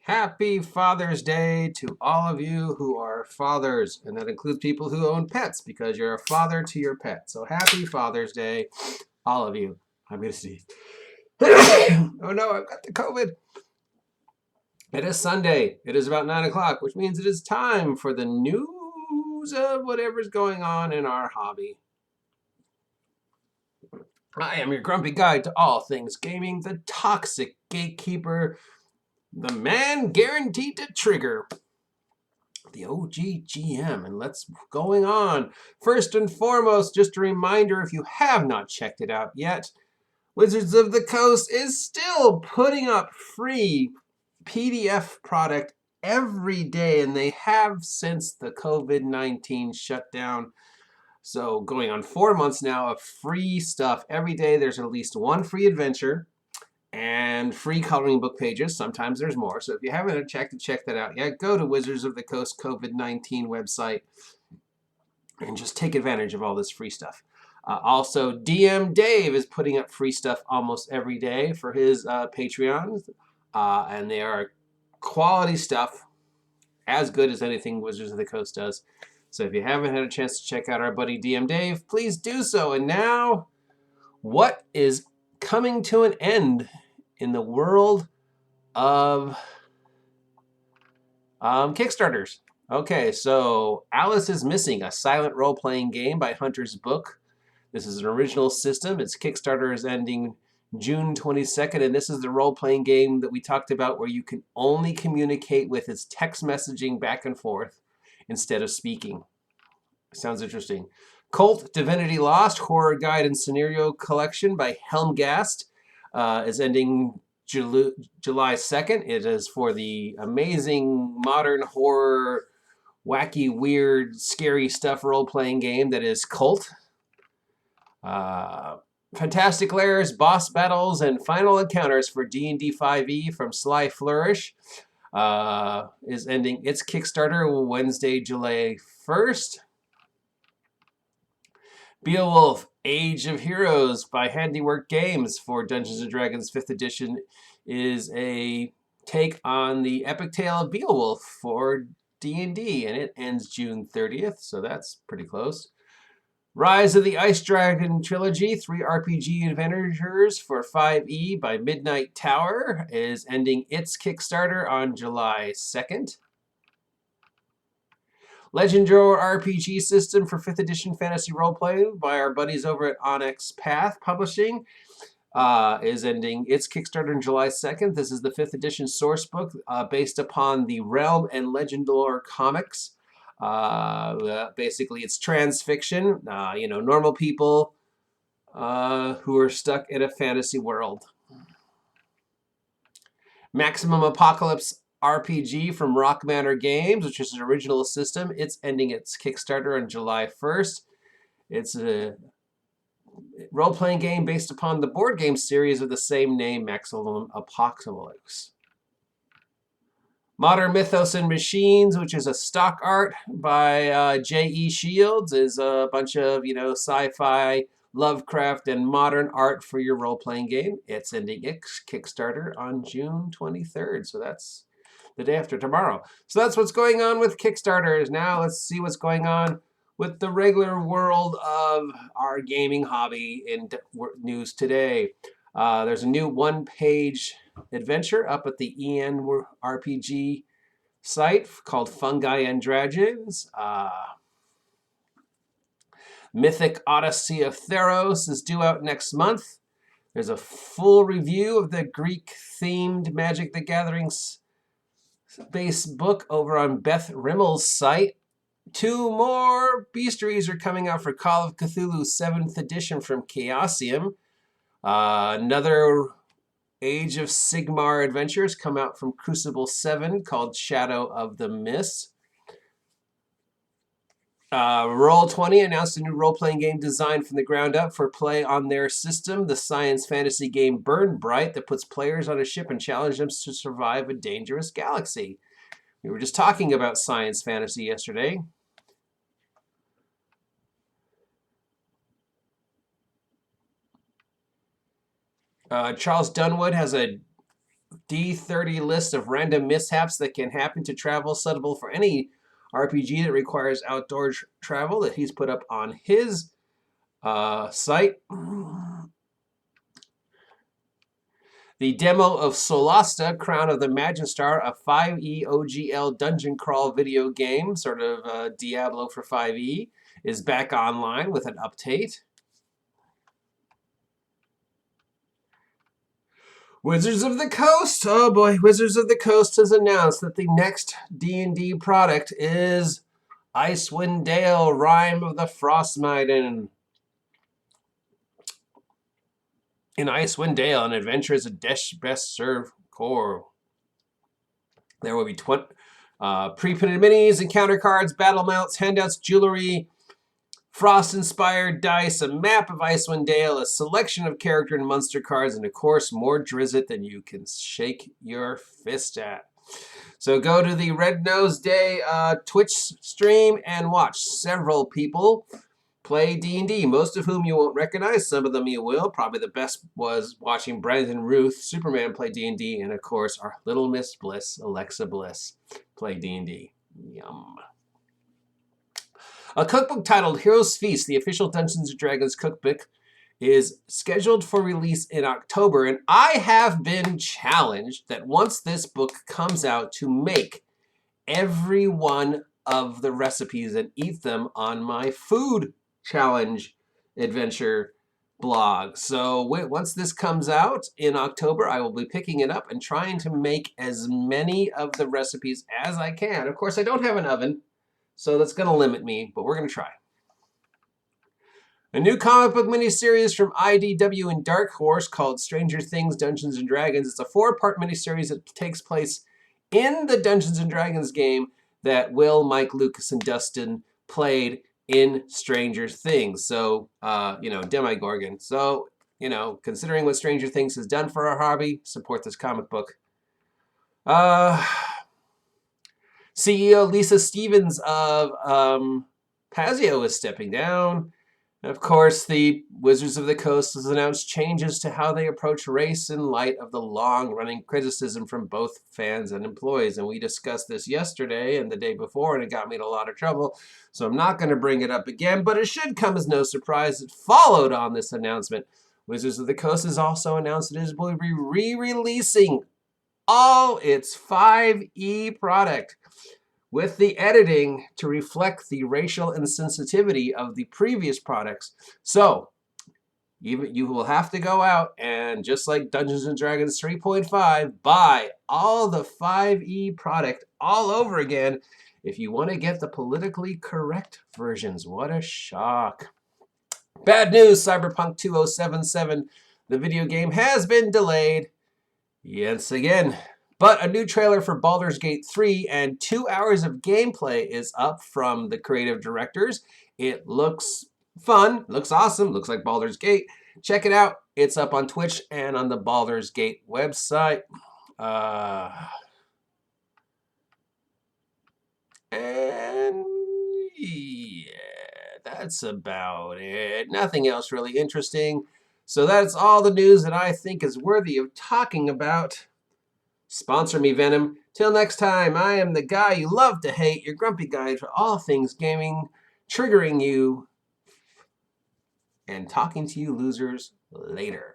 Happy Father's Day to all of you who are fathers, and that includes people who own pets because you're a father to your pet. So happy Father's Day, all of you. I'm going to sneeze. Oh no, I've got the COVID. It is Sunday. It is about 9 o'clock, which means it is time for the news of whatever's going on in our hobby. I am your grumpy guide to all things gaming, the toxic gatekeeper, the man guaranteed to trigger, the OG GM, and let's going on. First and foremost, just a reminder, if you have not checked it out yet, Wizards of the Coast is still putting up free PDF product every day, and they have since the COVID-19 shutdown. So going on 4 months now of free stuff every day. There's at least one free adventure and free coloring book pages. Sometimes there's more. So if you haven't had a check to check that out yet, go to Wizards of the Coast COVID-19 website and just take advantage of all this free stuff. Also, DM Dave is putting up free stuff almost every day for his Patreon. And they are quality stuff, as good as anything Wizards of the Coast does. So if you haven't had a chance to check out our buddy DM Dave, please do so. And now, what is coming to an end in the world of Kickstarters? Okay, so Alice is Missing, a silent role-playing game by Hunter's Book. This is an original system. Its Kickstarter is ending June 22nd, and this is the role-playing game that we talked about where you can only communicate with its text messaging back and forth instead of speaking. Sounds interesting. Cult Divinity Lost, Horror Guide and Scenario Collection by Helmgast is ending July 2nd. It is for the amazing modern horror, wacky, weird, scary stuff role-playing game that is Cult. Fantastic Lairs, Boss Battles, and Final Encounters for D&D 5e from Sly Flourish is ending its Kickstarter Wednesday, July 1st. Beowulf, Age of Heroes by Handiwork Games for Dungeons & Dragons 5th edition is a take on the epic tale of Beowulf for D&D, and it ends June 30th, so that's pretty close. Rise of the Ice Dragon Trilogy, 3 RPG adventures for 5e by Midnight Tower is ending its Kickstarter on July 2nd. Legend Drawer RPG system for 5th edition fantasy roleplay by our buddies over at Onyx Path Publishing is ending its Kickstarter on July 2nd. This is the 5th edition source book based upon the Realm and Legend Lore comics. Basically, it's trans fiction, normal people who are stuck in a fantasy world. Maximum Apocalypse RPG from Rock Manor Games, which is an original system. It's ending its Kickstarter on July 1st. It's a role-playing game based upon the board game series of the same name, Maximum Apocalypse. Modern Mythos and Machines, which is a stock art by J.E. Shields, is a bunch of, sci-fi, Lovecraft, and modern art for your role-playing game. It's ending its Kickstarter on June 23rd, so that's the day after tomorrow. So that's what's going on with Kickstarters. Now let's see what's going on with the regular world of our gaming hobby in news today. There's a new one-page adventure up at the EN RPG site called Fungi and Dragons. Mythic Odyssey of Theros is due out next month. There's a full review of the Greek-themed Magic the Gathering base book over on Beth Rimmel's site. 2 more bestiaries are coming out for Call of Cthulhu 7th edition from Chaosium. Another Age of Sigmar adventures come out from Crucible 7 called Shadow of the Mist. Roll20 announced a new role-playing game designed from the ground up for play on their system, the science fantasy game Burn Bright, that puts players on a ship and challenges them to survive a dangerous galaxy. We were just talking about science fantasy yesterday. Charles Dunwood has a D30 list of random mishaps that can happen to travel, suitable for any RPG that requires outdoor travel, that he's put up on his site. The demo of Solasta, Crown of the Maginstar, a 5e OGL dungeon crawl video game, sort of Diablo for 5e, is back online with an update. Wizards of the Coast, oh boy, Wizards of the Coast has announced that the next D&D product is Icewind Dale, Rime of the Frostmaiden. In Icewind Dale, an adventure is a dish best served core. There will be pre-printed minis, encounter cards, battle mounts, handouts, jewelry, Frost-inspired dice, a map of Icewind Dale, a selection of character and monster cards, and of course, more Drizzt than you can shake your fist at. So go to the Red Nose Day Twitch stream and watch several people play D&D, most of whom you won't recognize. Some of them you will. Probably the best was watching Brandon Ruth, Superman, play D&D, and of course, our little Miss Bliss, Alexa Bliss, play D&D. Yum. A cookbook titled Heroes Feast, the official Dungeons & Dragons cookbook, is scheduled for release in October, and I have been challenged that once this book comes out to make every one of the recipes and eat them on my food challenge adventure blog. So once this comes out in October, I will be picking it up and trying to make as many of the recipes as I can. Of course, I don't have an oven, so that's going to limit me, but we're going to try. A new comic book miniseries from IDW and Dark Horse called Stranger Things Dungeons & Dragons. It's a 4-part miniseries that takes place in the Dungeons & Dragons game that Will, Mike, Lucas, and Dustin played in Stranger Things. So, Demigorgon. So, considering what Stranger Things has done for our hobby, support this comic book. CEO Lisa Stevens of Pazio is stepping down. And of course, the Wizards of the Coast has announced changes to how they approach race in light of the long-running criticism from both fans and employees. And we discussed this yesterday and the day before, and it got me in a lot of trouble. So I'm not going to bring it up again, but it should come as no surprise that followed on this announcement. Wizards of the Coast has also announced it will be re-releasing all its 5e product with the editing to reflect the racial insensitivity of the previous products. So you will have to go out and, just like Dungeons & Dragons 3.5, buy all the 5e product all over again if you want to get the politically correct versions. What a shock. Bad news, Cyberpunk 2077, the video game, has been delayed once again. But a new trailer for Baldur's Gate 3 and 2 hours of gameplay is up from the creative directors. It looks fun, looks awesome, looks like Baldur's Gate. Check it out. It's up on Twitch and on the Baldur's Gate website. And yeah, that's about it. Nothing else really interesting. So that's all the news that I think is worthy of talking about. Sponsor me, Venom. Till next time, I am the guy you love to hate, your grumpy guide for all things gaming, triggering you and talking to you losers later.